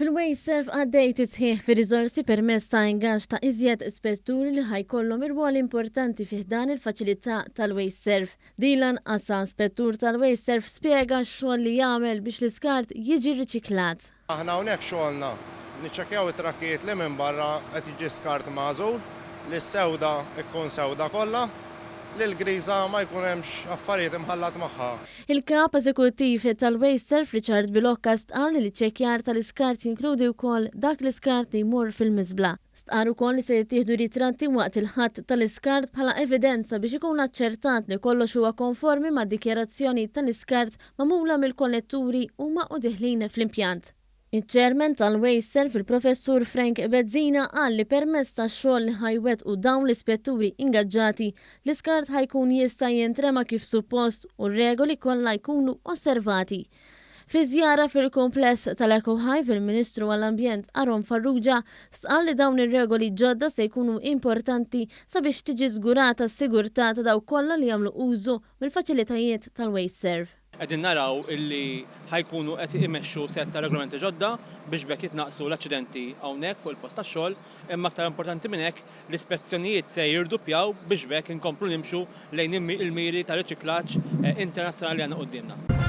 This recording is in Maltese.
Fil-Waste Serve għaddej tisħiħ fi riżorsi permezz ta' ingaġġ ta' iżjed ispetturi li ħajkollhom ir-rwol importanti fih dan il-faċilità tal-Waste Serve. Dylan Assa, spettur tal-Waste Serve, spjega x-xogħol li jagħmel biex l-iskart jiġi riċiklat. Aħna hawnhekk xogħolna niċċekkjaw it-trakkijiet li minn barra qed jiġi skart magħżul li s-sewda ikkun sewda kollha li l-griża ma jkun hemmx affarijiet imħallat magħha. Il-kap eżekuttiv tal-Waste Serve Richard Bilocca stqar li l-ċekkjar tal-iskart jinkludi wkoll dak l-iskart li jmur fil-miżbla. Stqar ukoll li se jittieħdu ritratti waqt il-ħadd tal-iskart bħala evidenza biex ikun aċċertat li kollox huwa konformi mad-dikjarazzjoni tal-iskart magħmula mill-kolletturi huma u diħlin fl-impjant. Il-ċermen tal-Waste Serve il-professur Frank Bezzina qal li permezz tax-xogħol li ħajwettqu dawn l-ispetturi ingaġġati l-iskart ħajkun jista' jintrema kif suppost u r-regoli kollha jkunu osservati. Fi żjara fil-kumpless tal-Eco Hive il-Ministru għall-Ambjent Aron Farrugia sqal li dawn ir-regoli ġodda se jkunu importanti sabiex tiġi żgurata s-sigurtà ta' dawk kollha li jagħmlu użu mill-faċilitajiet tal-Waste Serve. Qegħdin naraw illi ħajkunu qed imexxu set ta' regolamenti ġodda biex bekk jitnaqsu l-aċċidenti hawnhekk fuq il-post tax-xogħol, imma aktar importanti minn hekk l-ispezzjonijiet se jirdoppjaw biex bekk inkomplu nimxu lejn il-miri ta' riċiklaġġ internazzjonali għandna qudiemna.